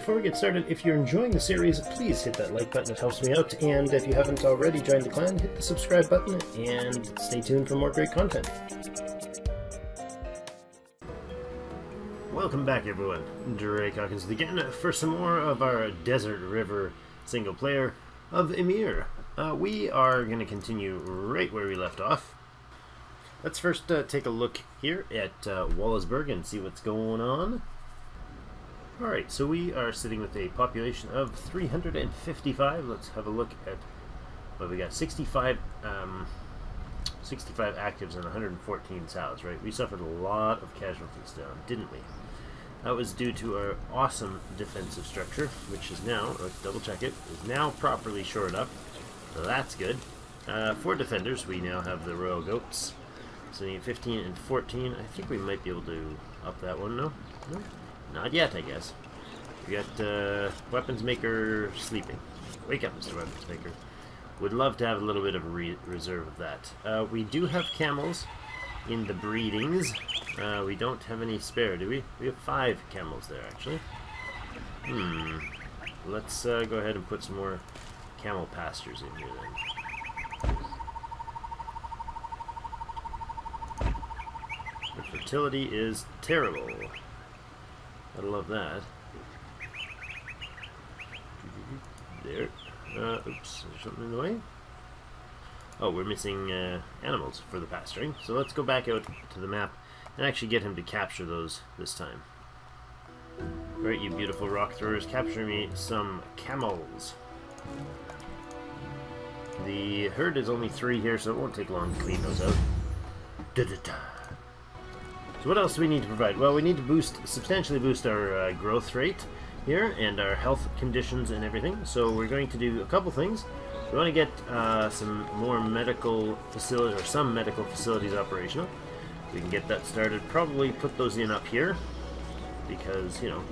Before we get started, if you're enjoying the series, please hit that like button, it helps me out, and if you haven't already joined the clan, hit the subscribe button, and stay tuned for more great content. Welcome back, everyone. Drake Hawkins again for some more of our Desert River single player of Ymir. We are going to continue right where we left off. Let's first take a look here at Wallowsburg and see what's going on. Alright, so we are sitting with a population of 355. Let's have a look at what we got. 65 actives and 114 sows, right? We suffered a lot of casualties down, didn't we? That was due to our awesome defensive structure, which is now, let's double check it, is now properly shored up. So that's good. For defenders, we now have the royal goats. Sitting at 15 and 14. I think we might be able to up that one, no? No? Not yet, I guess. We got Weapons Maker sleeping. Wake up, Mr. Weapons Maker. Would love to have a little bit of a reserve of that. We do have camels in the breedings. We don't have any spare, do we? We have 5 camels there, actually. Let's go ahead and put some more camel pastures in here, then. The fertility is terrible. I love that. There. Oops, there's something in the way. Oh, we're missing animals for the pasturing. So let's go back out to the map and actually get him to capture those this time. Alright, you beautiful rock throwers, capture me some camels. The herd is only 3 here, so it won't take long to clean those out. So what else do we need to provide? Well, we need to substantially boost our growth rate here and our health conditions and everything. So we're going to do a couple things. We want to get some more medical facilities, or some medical facilities operational. We can get that started. Probably put those in up here because, you know,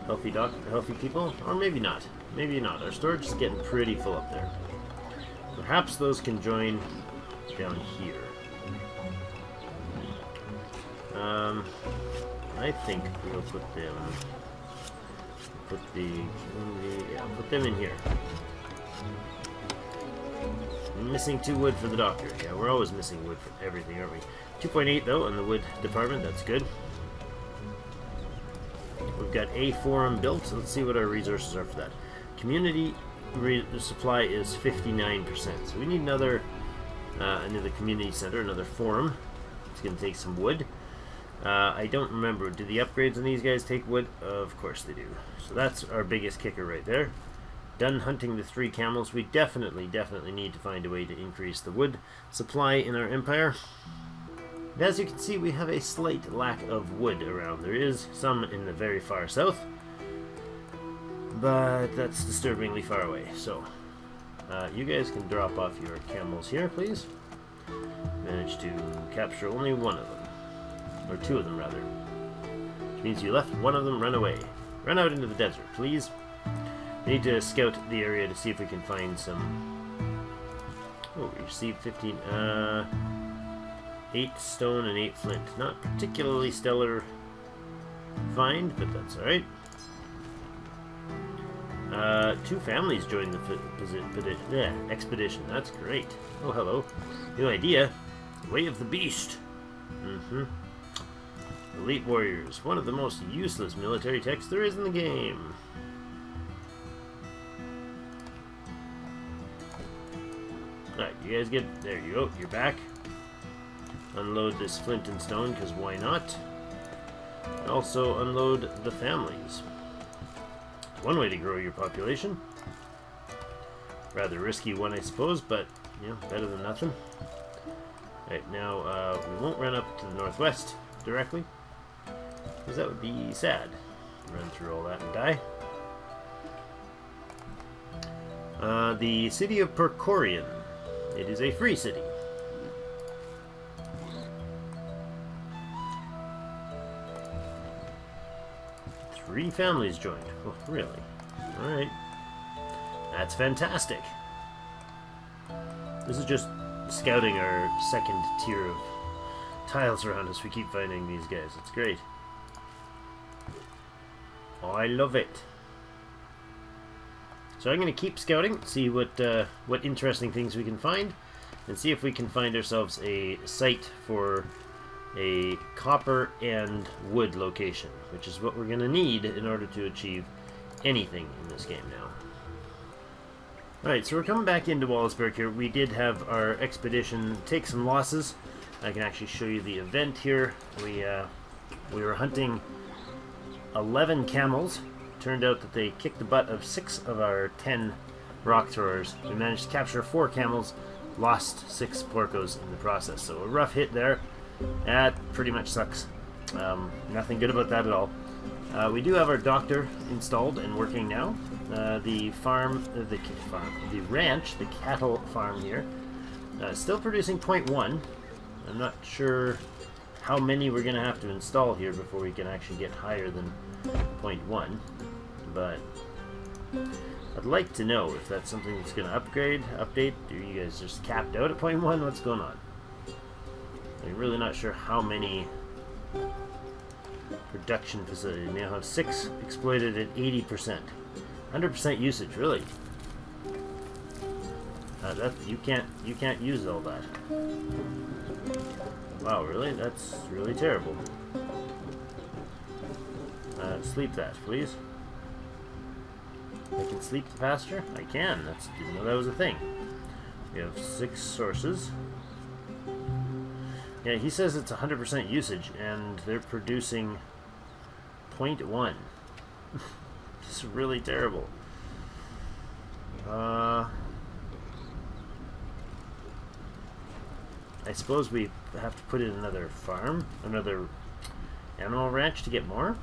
healthy people, or maybe not. Maybe not. Our storage is getting pretty full up there. Perhaps those can join down here. I think we'll put them. Put them in here. Missing 2 wood for the doctor. Yeah, we're always missing wood for everything, aren't we? 2.8 though in the wood department. That's good. We've got a forum built. So let's see what our resources are for that. Community supply is 59%. So we need another community center, another forum. It's going to take some wood. I don't remember. Do the upgrades on these guys take wood? Of course they do. So that's our biggest kicker right there. Done hunting the 3 camels. We definitely need to find a way to increase the wood supply in our empire. And as you can see, we have a slight lack of wood around. There is some in the very far south, but that's disturbingly far away. So you guys can drop off your camels here, please. Managed to capture only 1 of them. Or 2 of them, rather. Which means you left 1 of them run away. Run out into the desert, please. We need to scout the area to see if we can find some... Oh, we received 15... 8 stone and 8 flint. Not particularly stellar find, but that's alright. 2 families joined the expedition. That's great. Oh, hello. New idea. Way of the Beast. Elite warriors. One of the most useless military techs there is in the game. Alright, you guys get... There you go. You're back. Unload this flint and stone, because why not? And also unload the families. One way to grow your population. Rather risky one, I suppose, but, you know, better than nothing. Right, now, we won't run up to the northwest directly, because that would be sad. Run through all that and die. The city of Percorian. It is a free city. Three families joined. Oh, really? Alright. That's fantastic. This is just scouting our second tier of tiles around us. We keep finding these guys. It's great. Oh, I love it. So I'm going to keep scouting, see what interesting things we can find, and see if we can find ourselves a site for a copper and wood location, which is what we're going to need in order to achieve anything in this game now. Alright, so we're coming back into Wallaceburg here. We did have our expedition take some losses. I can actually show you the event here. We were hunting 11 camels. Turned out that they kicked the butt of 6 of our 10 rock throwers. We managed to capture 4 camels, lost 6 porcos in the process. So a rough hit there. That pretty much sucks. Nothing good about that at all. We do have our doctor installed and working now. The ranch, the cattle farm here, still producing 0.1. I'm not sure how many we're going to have to install here before we can actually get higher than 0.1. But I'd like to know if that's something that's going to update. Do you guys just capped out at 0.1? What's going on? I'm really not sure how many production facilities. We now have 6 exploited at 80%. 100% usage, really. You can't use all that. Wow, really? That's really terrible. Sleep that, please. I can sleep the pasture? I can. Didn't know that was a thing. We have 6 sources. Yeah, he says it's 100% usage, and they're producing 0.1. This is really terrible. I suppose we have to put in another farm, another animal ranch to get more.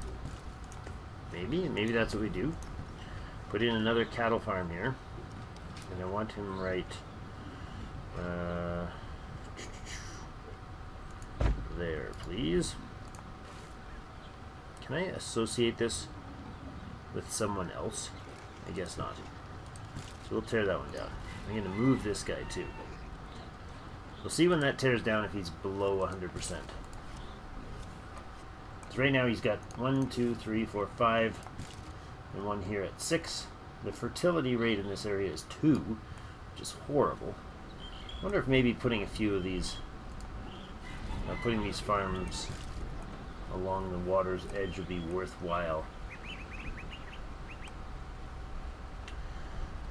Maybe that's what we do. Put in another cattle farm here, and I want him right there, please. Can I associate this with someone else? I guess not. So we'll tear that one down. I'm going to move this guy too. We'll see when that tears down if he's below 100%. So right now he's got 1, 2, 3, 4, 5, and one here at 6. The fertility rate in this area is 2, which is horrible. I wonder if maybe putting a few of these, putting these farms along the water's edge would be worthwhile.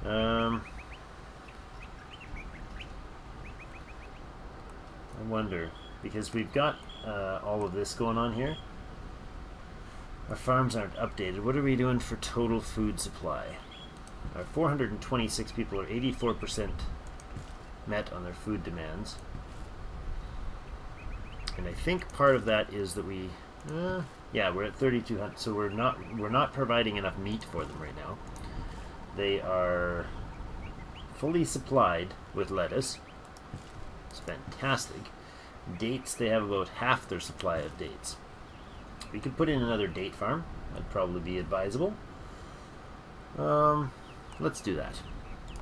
I wonder, because we've got all of this going on here. Our farms aren't updated. What are we doing for total food supply? Our 426 people are 84% met on their food demands. And I think part of that is that we, yeah, we're at 3,200, so we're not providing enough meat for them right now. They are fully supplied with lettuce. It's fantastic. Dates, they have about half their supply of dates. We could put in another date farm. That'd probably be advisable. Let's do that.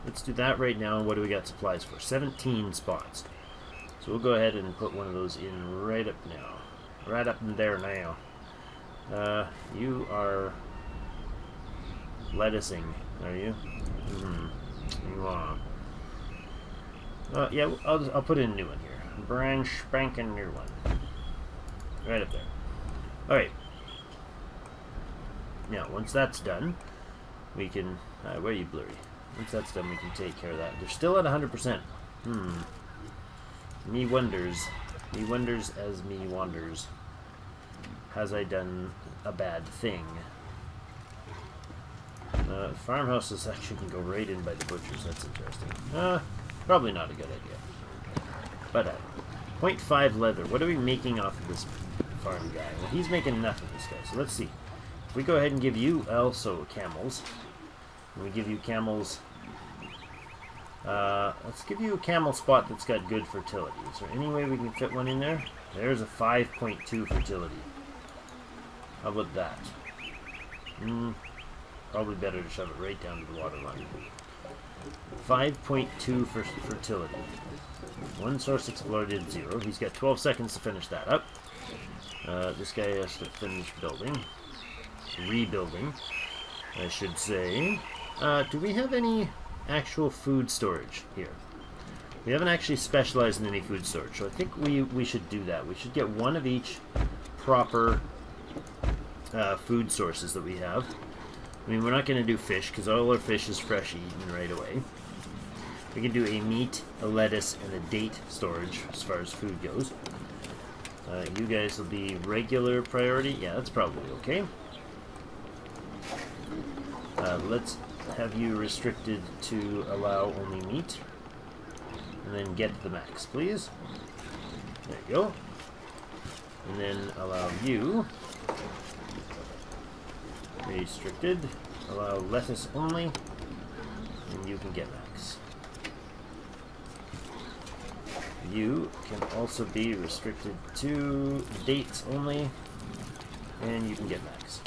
Let's do that right now. What do we got supplies for? 17 spots. So we'll go ahead and put one of those in right up now. Right up in there now. You are lettucing, are you? You are. Yeah, I'll put in a new one here. Brand spanking new one. Right up there. Alright. Now, once that's done, we can... where are you, Blurry? Once that's done, we can take care of that. They're still at 100%. Me wonders. Me wonders as me wanders. Has I done a bad thing? Farmhouses actually can go right in by the butchers. That's interesting. Probably not a good idea. But 0.5 leather. What are we making off of this farm guy? Well, he's making nothing, this guy. So let's see. If we go ahead and give you also camels, and we give you camels, let's give you a camel spot that's got good fertility. Is there any way we can fit one in there? There's a 5.2 fertility. How about that? Probably better to shove it right down to the water line. 5.2 for fertility. One source exploited 0. He's got 12 seconds to finish that up. This guy has to finish building. Rebuilding, I should say. Do we have any actual food storage here? We haven't actually specialized in any food storage, so I think we should do that. We should get one of each proper food sources that we have. I mean, we're not going to do fish, because all our fish is fresh eaten right away. We can do a meat, a lettuce, and a date storage as far as food goes. You guys will be regular priority. Yeah, that's probably okay. Let's have you restricted to allow only meat. And then get the max, please. There you go. And then allow you restricted. Allow lettuce only. And you can get max. You can also be restricted to dates only. And you can get max.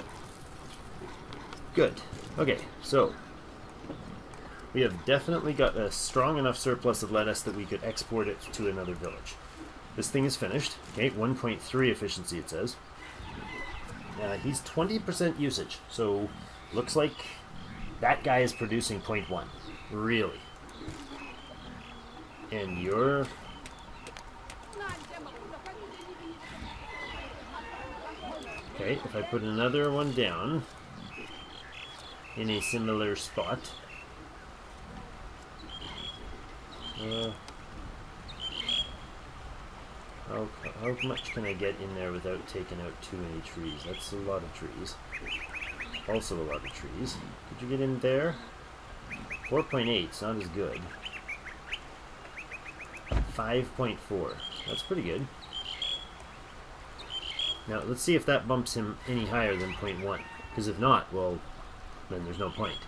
Good. Okay, so we have definitely got a strong enough surplus of lettuce that we could export it to another village. This thing is finished. Okay, 1.3 efficiency it says. He's 20% usage, so looks like that guy is producing 0.1. Really. And you're... Okay, if I put another one down in a similar spot... how much can I get in there without taking out too many trees? That's a lot of trees. Also a lot of trees. Could you get in there? 4.8, it's not as good. 5.4, that's pretty good. Now let's see if that bumps him any higher than 0.1. Because if not, well, then there's no point.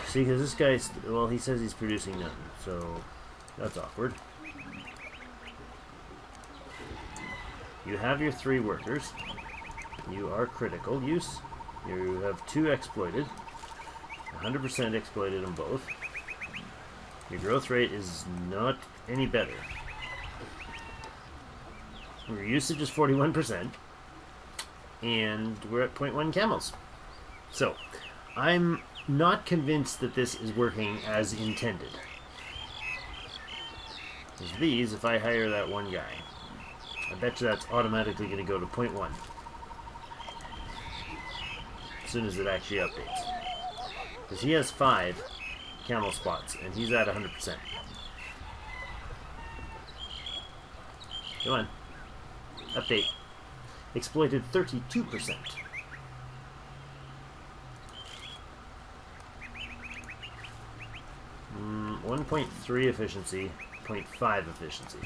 See, because this guy's, well, he says he's producing none, so that's awkward. You have your 3 workers. You are critical use. You have 2 exploited. 100% exploited on both. Your growth rate is not any better. Your usage is 41%. And we're at 0.1 camels. So, I'm not convinced that this is working as intended. Because these, if I hire that one guy, I bet you that's automatically going to go to 0.1 as soon as it actually updates. Because he has 5 camel spots, and he's at 100%. Come on. Update. Exploited 32%. 1.3 efficiency, 0.5 efficiency.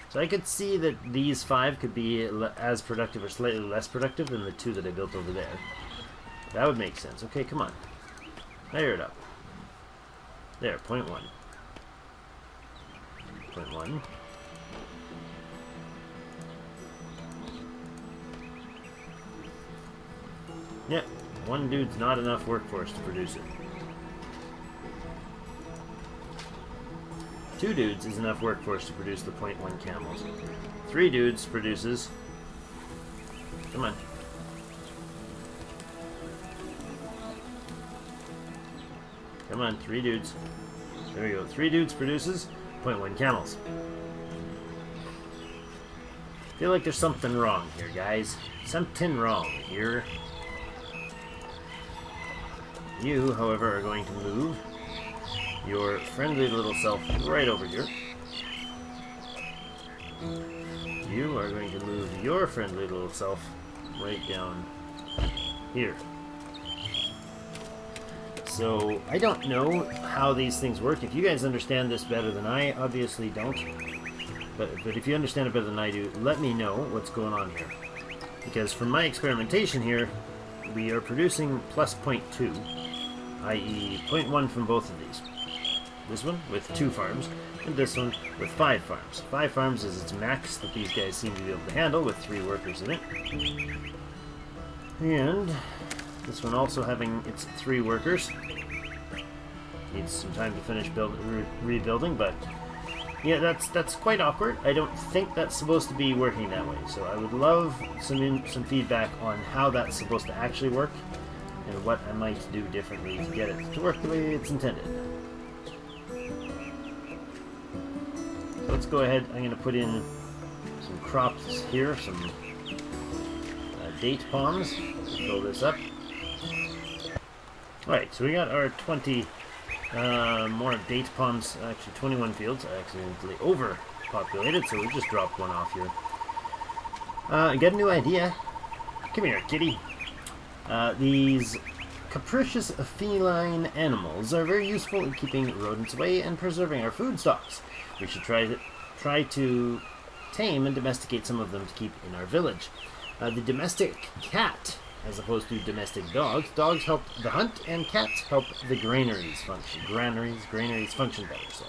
So I could see that these 5 could be as productive or slightly less productive than the 2 that I built over there. That would make sense. Okay, come on. Higher it up. There, 0.1. 0.1. Yeah, one dude's not enough workforce to produce it. 2 dudes is enough workforce to produce the 0.1 camels. 3 dudes produces... Come on. Come on, 3 dudes. There we go. 3 dudes produces 0.1 camels. I feel like there's something wrong here, guys. Something wrong here. You, however, are going to move your friendly little self right over here. You are going to move your friendly little self right down here. So, I don't know how these things work. If you guys understand this better than I obviously don't. But if you understand it better than I do, let me know what's going on here. Because from my experimentation here, we are producing plus 0.2, i.e. 0.1 from both of these. This one with 2 farms, and this one with 5 farms. 5 farms is its max that these guys seem to be able to handle with 3 workers in it. And this one also having its 3 workers. Needs some time to finish rebuilding, but yeah, that's quite awkward. I don't think that's supposed to be working that way. So I would love some feedback on how that's supposed to actually work, and what I might do differently to get it to work the way it's intended. So let's go ahead. I'm going to put in some crops here, some date palms. Fill this up. Alright, so we got our 20 more date palms, actually 21 fields. I accidentally overpopulated, so we just dropped one off here. I got a new idea. Come here, kitty. These capricious feline animals are very useful in keeping rodents away and preserving our food stocks. We should try to tame and domesticate some of them to keep in our village. The domestic cat, as opposed to domestic dogs. Dogs help the hunt, and cats help the granaries function. Granaries function better. So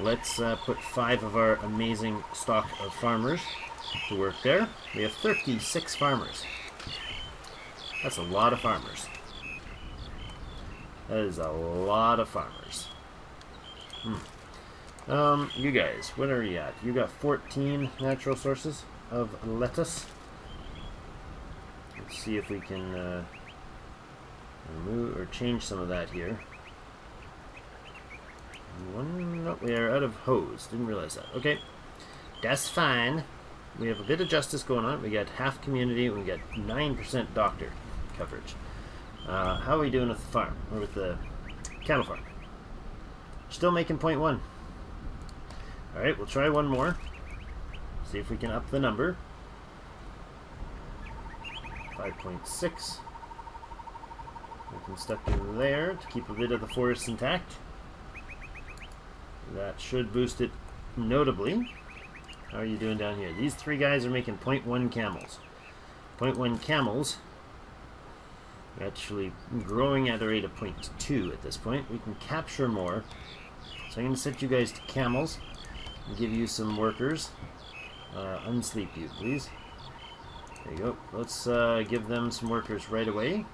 let's put 5 of our amazing stock of farmers to work there. We have 36 farmers. That's a lot of farmers. That is a lot of farmers. You guys, what are you at? You got 14 natural sources of lettuce. Let's see if we can remove or change some of that here. No, we are out of hose. Didn't realize that. Okay, that's fine. We have a bit of justice going on. We got half community. We got 9% doctor coverage. How are we doing with the farm or with the cattle farm? Still making 0.1. All right, we'll try one more. See if we can up the number. 5.6. We can stuck in there to keep a bit of the forest intact. That should boost it notably. How are you doing down here? These 3 guys are making 0.1 camels. 0.1 camels are actually growing at a rate of 0.2 at this point. We can capture more. So I'm going to set you guys to camels and give you some workers. Unsleep you, please. There you go. Let's give them some workers right away.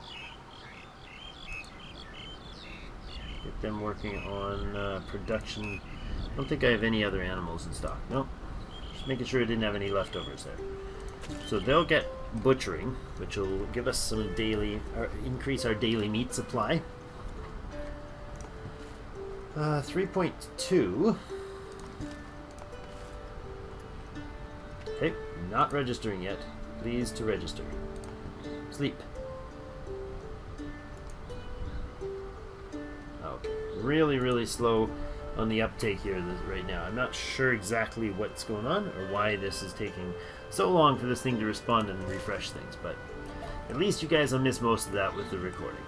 Get them working on production. I don't think I have any other animals in stock. Nope. Just making sure I didn't have any leftovers there. So they'll get butchering, which will give us some daily, increase our daily meat supply. 3.2. Okay, not registering yet. Please to register. Sleep. Okay, really slow on the uptake here right now. I'm not sure exactly what's going on or why this is taking so long for this thing to respond and refresh things, but at least you guys will miss most of that with the recording.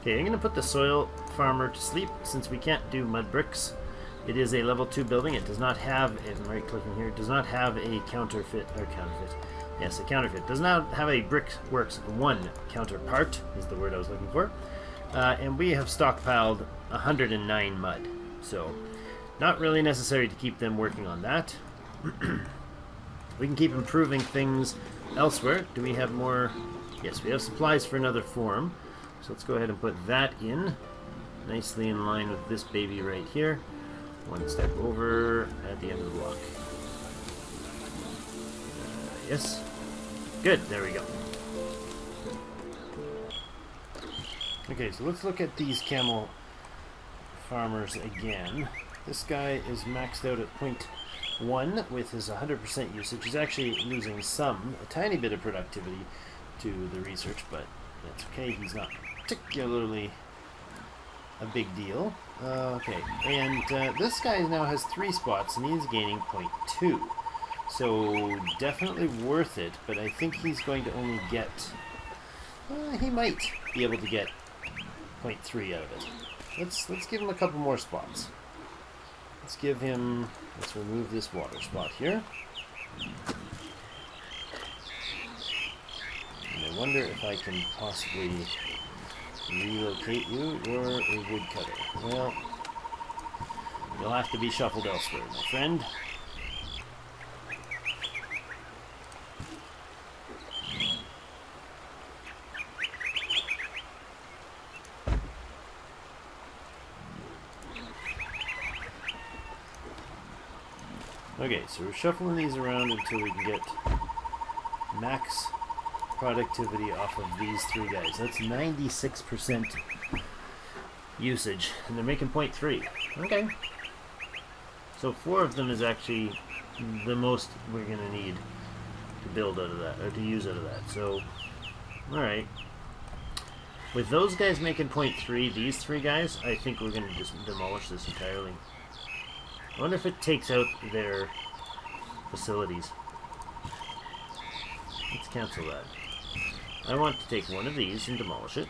Okay, I'm going to put the soil farmer to sleep since we can't do mud bricks. It is a level 2 building. It does not have, if I'm right clicking here, it does not have a counterfeit. Yes, a counterfeit. Does not have a Brickworks 1 counterpart, is the word I was looking for. And we have stockpiled 109 mud. So, not really necessary to keep them working on that. We can keep improving things elsewhere. Do we have more? Yes, we have supplies for another form. So let's go ahead and put that in, nicely in line with this baby right here. One step over at the end of the block. Yes. Good, there we go. Okay, so let's look at these camel farmers again. This guy is maxed out at 0.1 with his 100% usage. He's actually losing a tiny bit of productivity to the research, but that's okay. He's not particularly a big deal. Okay, and this guy now has 3 spots and he's gaining 0.2. So definitely worth it, but I think he's going to only get, he might be able to get 0.3 out of it. Let's give him a couple more spots. Let's remove this water spot here. And I wonder if I can possibly relocate you. You're a woodcutter. Well, you'll have to be shuffled elsewhere, my friend. Okay, so we're shuffling these around until we can get max productivity off of these three guys. That's 96% usage, and they're making 0.3. Okay. So 4 of them is actually the most we're going to need to build out of that, or to use out of that. So, alright. With those guys making 0.3, these three guys, I think we're going to just demolish this entirely. I wonder if it takes out their facilities. Let's cancel that. I want to take one of these and demolish it.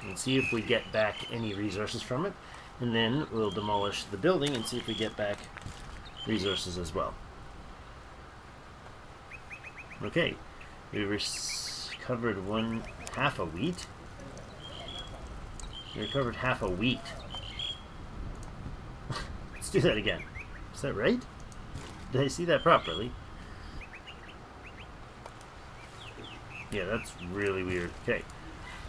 And see if we get back any resources from it. And then we'll demolish the building and see if we get back resources as well. Okay. We recovered half a wheat. We recovered half a wheat. Let's do that again. Is that right? Did I see that properly? Yeah, that's really weird. Okay.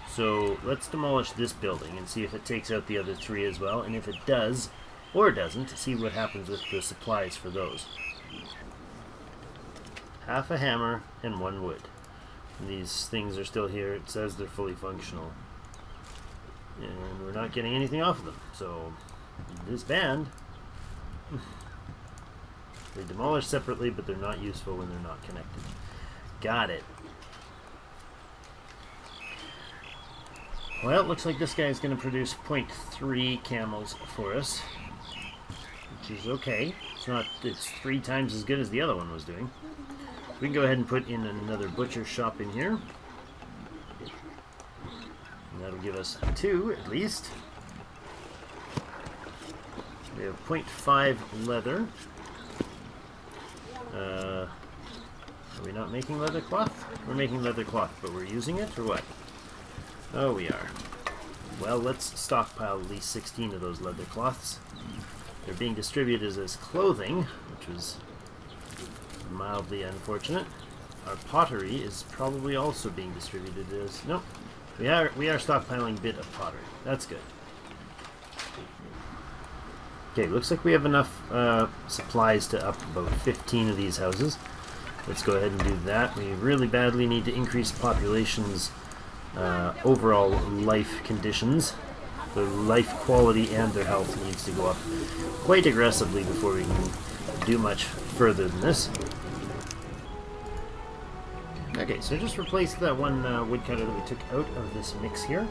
So let's demolish this building and see if it takes out the other 3 as well. And if it does, or doesn't, see what happens with the supplies for those. Half a hammer and 1 wood. And these things are still here. It says they're fully functional. And we're not getting anything off of them. So, this band... They demolish separately, but they're not useful when they're not connected. Got it. Well, it looks like this guy is going to produce 0.3 camels for us, which is okay. It's 3 times as good as the other one was doing. We can go ahead and put in another butcher shop in here. And that'll give us 2 at least. We have 0.5 leather. Are we not making leather cloth? We're making leather cloth, but we're using it, or what? Oh, we are. Well, let's stockpile at least 16 of those leather cloths. They're being distributed as clothing, which was mildly unfortunate. Our pottery is probably also being distributed as... Nope. We are stockpiling a bit of pottery. That's good. Okay, looks like we have enough supplies to up about 15 of these houses. Let's go ahead and do that. We really badly need to increase population's overall life conditions. Their life quality and their health needs to go up quite aggressively before we can do much further than this. Okay, so just replace that one woodcutter that we took out of this mix here.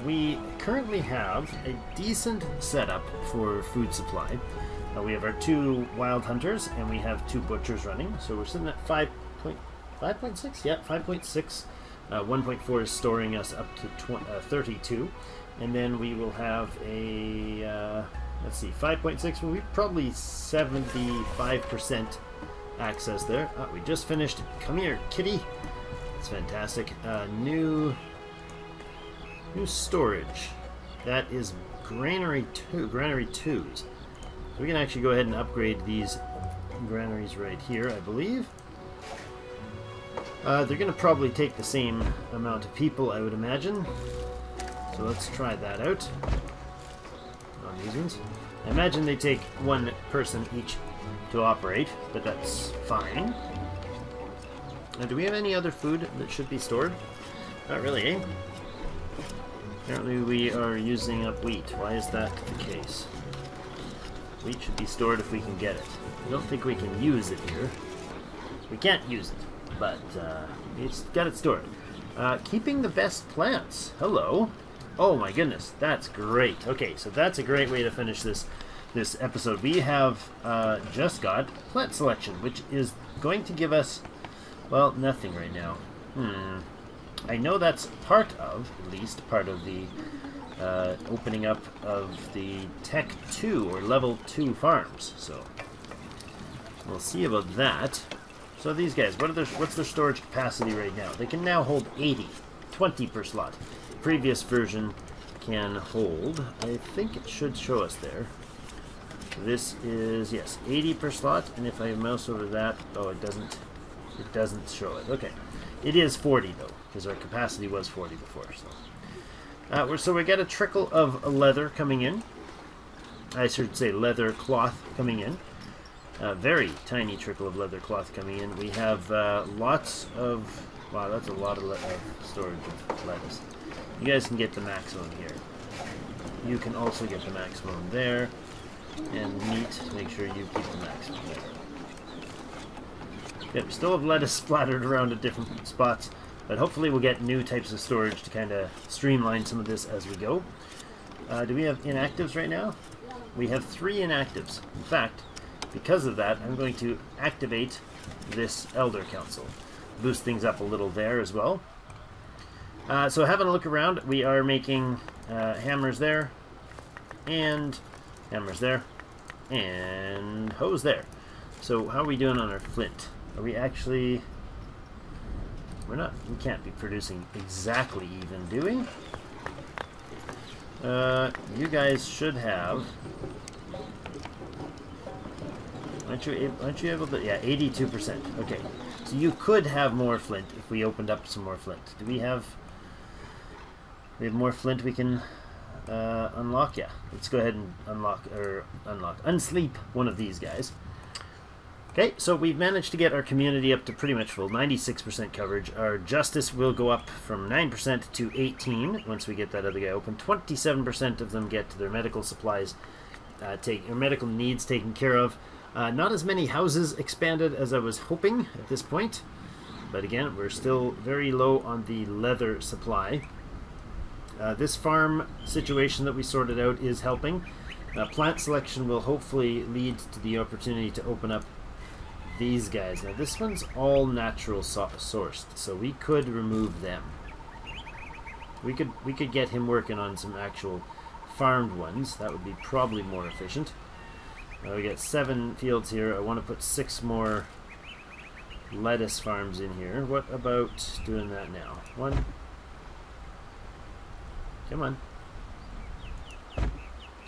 We currently have a decent setup for food supply. We have our 2 wild hunters and we have 2 butchers running, so we're sitting at 5.6? Yeah, 5.6. 1.4 is storing us up to 32, and then we will have a, let's see, 5.6, will be probably 75% access there. Oh, we just finished. Come here, kitty. That's fantastic. New storage. That is granary 2s. We can actually go ahead and upgrade these granaries right here, I believe. They're going to probably take the same amount of people, I would imagine. So let's try that out on these ones. I imagine they take 1 person each to operate, but that's fine. Now, do we have any other food that should be stored? Not really, eh? Apparently we are using up wheat. Why is that the case? Wheat should be stored if we can get it. I don't think we can use it here. We can't use it, but it's got it stored. Keeping the best plants. Hello. Oh my goodness, that's great. Okay, so that's a great way to finish this episode. We have just got plant selection, which is going to give us, well, nothing right now. I know that's part of, at least, part of the opening up of the Tech 2 or Level 2 farms. So we'll see about that. So these guys, what's their storage capacity right now? They can now hold 80, 20 per slot. Previous version can hold, I think it should show us there. This is, yes, 80 per slot, and if I mouse over that, oh, it doesn't show it. Okay, it is 40 though, because our capacity was 40 before. So we got a trickle of leather coming in. I should say leather cloth coming in. Very tiny trickle of leather cloth coming in. We have lots of... Wow, that's a lot of storage of lettuce. You guys can get the maximum here. You can also get the maximum there. And meat, make sure you keep the maximum there. Yep, we still have lettuce splattered around at different spots, but hopefully we'll get new types of storage to kind of streamline some of this as we go. Do we have inactives right now? We have 3 inactives. In fact, because of that, I'm going to activate this Elder Council. Boost things up a little there as well. So having a look around, we are making hammers there, and hammers there, and hoes there. So how are we doing on our flint? Are we actually... we can't be producing exactly even, do we? You guys should have... Aren't you able to... Yeah, 82%. Okay. So you could have more flint if we opened up some more flint. Do we have... We have more flint we can unlock? Yeah. Let's go ahead and unsleep one of these guys. Okay, so we've managed to get our community up to pretty much full, 96% coverage. Our justice will go up from 9% to 18% once we get that other guy open. 27% of them get their medical supplies, or medical needs taken care of. Not as many houses expanded as I was hoping at this point. But again, we're still very low on the leather supply. This farm situation that we sorted out is helping. Plant selection will hopefully lead to the opportunity to open up these guys. Now this one's all natural sourced, so we could remove them. We could get him working on some actual farmed ones. That would be probably more efficient. We got 7 fields here. I want to put 6 more lettuce farms in here. What about doing that now? 1. Come on.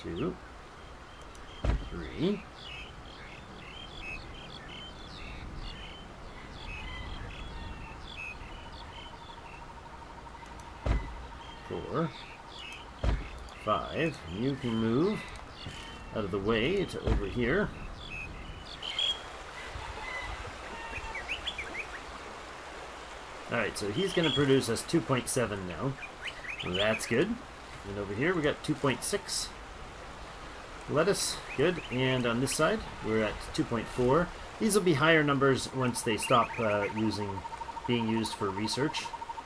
2. 3. 4. 5. You can move out of the way to over here. Alright, so he's going to produce us 2.7 now. That's good. And over here we got 2.6. Lettuce, good. And on this side we're at 2.4. These will be higher numbers once they stop being used for research.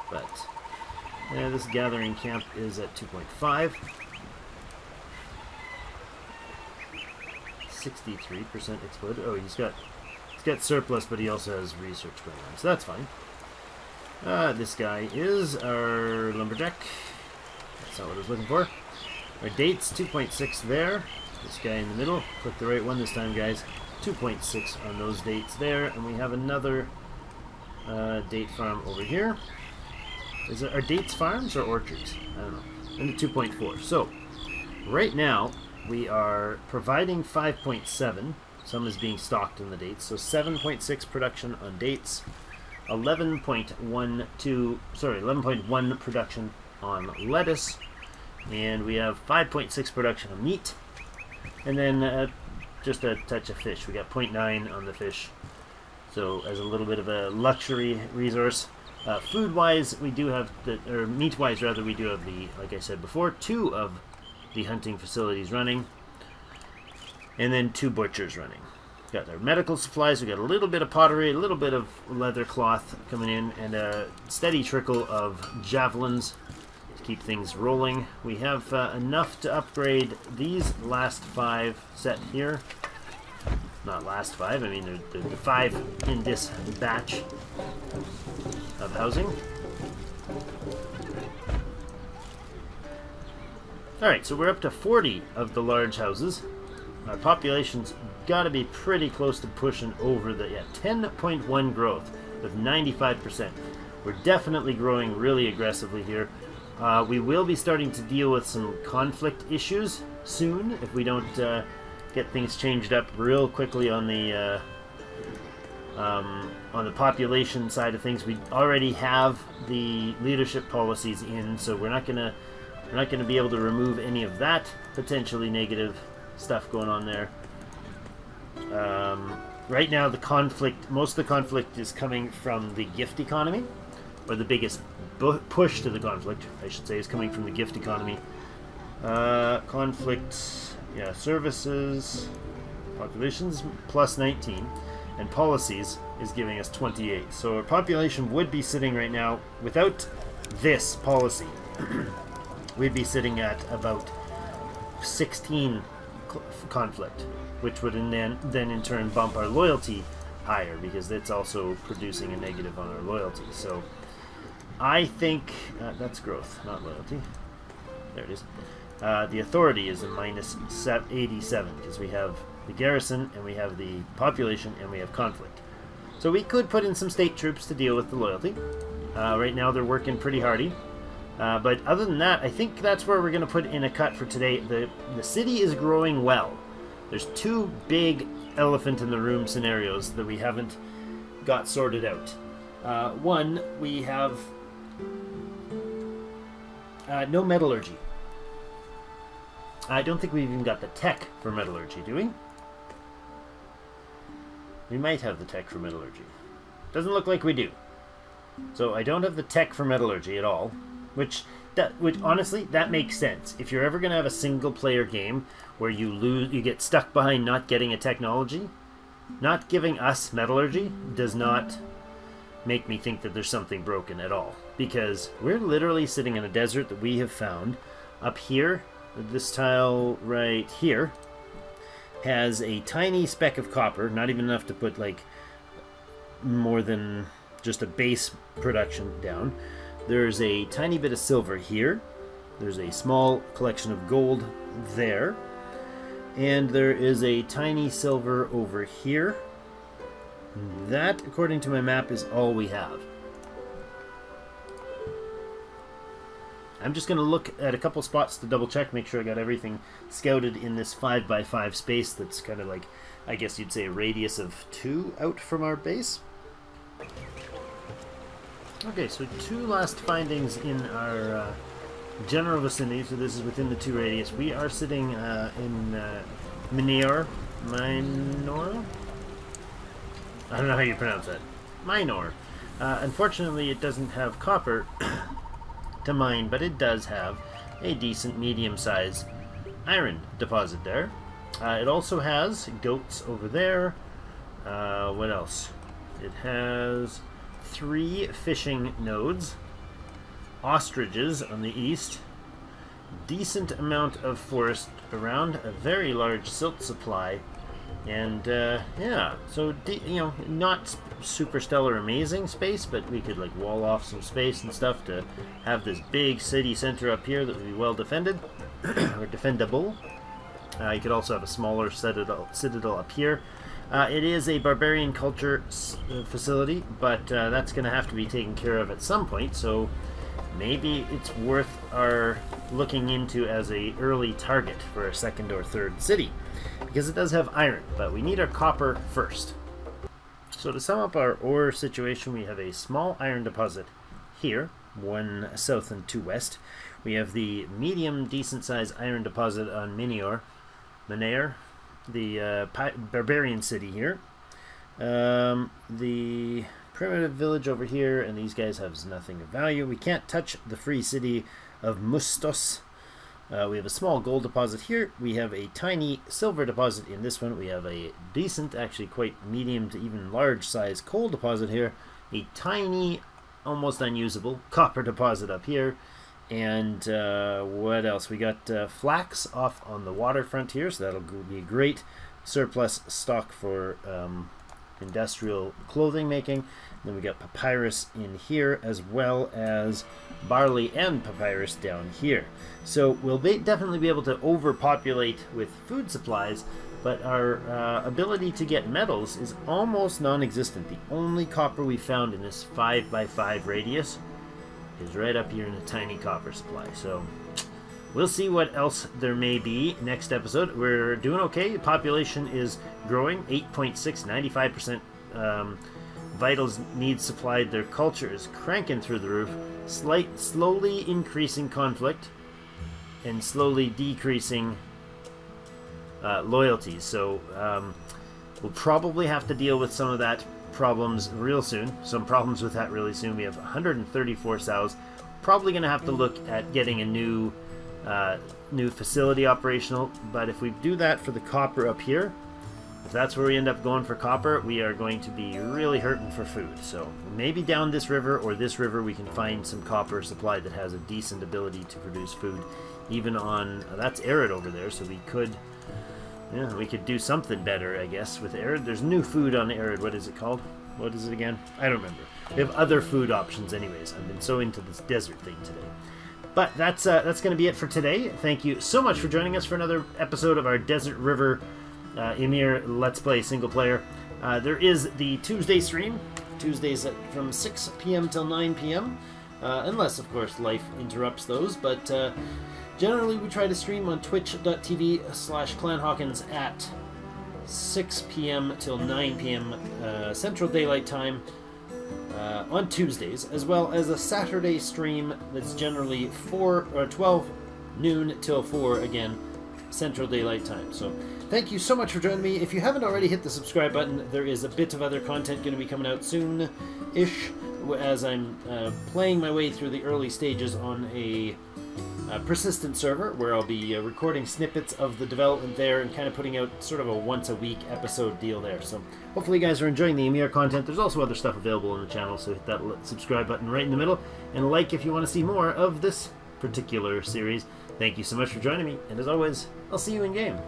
But this gathering camp is at 2.5. 63% exploded. Oh, he's got surplus, but he also has research going on, so that's fine. This guy is our lumberjack. That's not what I was looking for. Our dates, 2.6 there. This guy in the middle. Click the right one this time, guys. 2.6 on those dates there, and we have another date farm over here. Is it our dates farms or orchards? I don't know. And the 2.4. So right now we are providing 5.7. Some is being stocked in the dates. So 7.6 production on dates. 11.1 production on lettuce, and we have 5.6 production of meat, and then just a touch of fish. We got 0.9 on the fish, so as a little bit of a luxury resource. Food-wise, we do have or meat-wise rather, we do have the, like I said before, 2 of the hunting facilities running, and then 2 butchers running. Got our medical supplies, we got a little bit of pottery, a little bit of leather cloth coming in, and a steady trickle of javelins to keep things rolling. We have enough to upgrade these last 5 set here. Not last 5, I mean the 5 in this batch of housing. Alright, so we're up to 40 of the large houses. Our population's got to be pretty close to pushing over the 10.1 growth with 95%. We're definitely growing really aggressively here. We will be starting to deal with some conflict issues soon if we don't get things changed up real quickly on the population side of things. We already have the leadership policies in, so we're not gonna be able to remove any of that potentially negative stuff going on there. Right now, the conflict, most of the conflict is coming from the gift economy, or the biggest push to the conflict, I should say, is coming from the gift economy. Conflict, yeah, services, populations plus 19, and policies is giving us 28. So our population would be sitting right now, without this policy, we'd be sitting at about 16 conflict, which would then in turn bump our loyalty higher, because it's also producing a negative on our loyalty. So I think that's growth, not loyalty. There it is. The authority is a minus 87, because we have the garrison, and we have the population, and we have conflict. So we could put in some state troops to deal with the loyalty. Right now they're working pretty hardy. But other than that, I think that's where we're going to put in a cut for today. The city is growing well. There's two big elephant in the room scenarios that we haven't got sorted out. One, we have no metallurgy. I don't think we've even got the tech for metallurgy, do we? We might have the tech for metallurgy. Doesn't look like we do. So I don't have the tech for metallurgy at all. Which honestly, that makes sense. If you're ever going to have a single-player game where you get stuck behind not getting a technology, not giving us metallurgy does not make me think that there's something broken at all. Because we're literally sitting in a desert that we have found. Up here, this tile right here has a tiny speck of copper, not even enough to put like more than just a base production down. There's a tiny bit of silver here. There's a small collection of gold there. And there is a tiny silver over here. That, according to my map, is all we have. I'm just going to look at a couple spots to double check, make sure I got everything scouted in this 5x5 space that's kind of like, I guess you'd say, a radius of 2 out from our base. Okay, so 2 last findings in our general vicinity, so this is within the 2 radius. We are sitting in Minor. I don't know how you pronounce that. Minor. Unfortunately, it doesn't have copper to mine, but it does have a decent medium-sized iron deposit there. It also has goats over there. What else? It has 3 fishing nodes, ostriches on the east, decent amount of forest around, a very large silt supply, and yeah, so you know, not super stellar amazing space, but we could like wall off some space and stuff to have this big city center up here that would be well defended or defendable. You could also have a smaller citadel up here. It is a barbarian culture facility, but that's going to have to be taken care of at some point, so maybe it's worth our looking into as a early target for a second or third city, because it does have iron, but we need our copper first. So to sum up our ore situation, we have a small iron deposit here, 1 south and 2 west. We have the medium decent sized iron deposit on Minor, the barbarian city here. The primitive village over here, and these guys have nothing of value. We can't touch the free city of Mustos. We have a small gold deposit here. We have a tiny silver deposit in this one. We have a decent, actually quite medium to even large size coal deposit here. A tiny, almost unusable copper deposit up here. And what else? We got flax off on the waterfront here, so that'll be great surplus stock for industrial clothing making. And then we got papyrus in here, as well as barley and papyrus down here. So we'll definitely be able to overpopulate with food supplies, but our ability to get metals is almost non-existent. The only copper we found in this 5x5 radius is right up here in a tiny copper supply. So we'll see what else there may be next episode. We're doing okay. Population is growing, 8.6, 95% vitals needs supplied. Their culture is cranking through the roof. Slowly increasing conflict and slowly decreasing loyalties. So We'll probably have to deal with some of that problems real soon. Some problems with that really soon. We have 134 sows. Probably going to have to look at getting a new facility operational. But if we do that for the copper up here, if that's where we end up going for copper, we are going to be really hurting for food. So maybe down this river or this river we can find some copper supply that has a decent ability to produce food. Even on, that's arid over there, so we could do something better, I guess, with arid. There's new food on arid. What is it called? What is it again? I don't remember. We have other food options anyways. I've been so into this desert thing today. But that's going to be it for today. Thank you so much for joining us for another episode of our Desert River Ymir Let's Play single player. There is the Tuesday stream, Tuesdays from 6 p.m. till 9 p.m. Unless, of course, life interrupts those. But generally, we try to stream on twitch.tv/ClanHawkins at 6 p.m. till 9 p.m. Central Daylight Time on Tuesdays, as well as a Saturday stream that's generally 12 noon till 4 again, Central Daylight Time. So thank you so much for joining me. If you haven't already hit the subscribe button, there is a bit of other content going to be coming out soon-ish as I'm playing my way through the early stages on a persistent server where I'll be recording snippets of the development there and kind of putting out sort of a once-a-week episode deal there. So hopefully you guys are enjoying the Ymir content. There's also other stuff available on the channel, so hit that subscribe button right in the middle and like if you want to see more of this particular series. Thank you so much for joining me, and as always, I'll see you in game.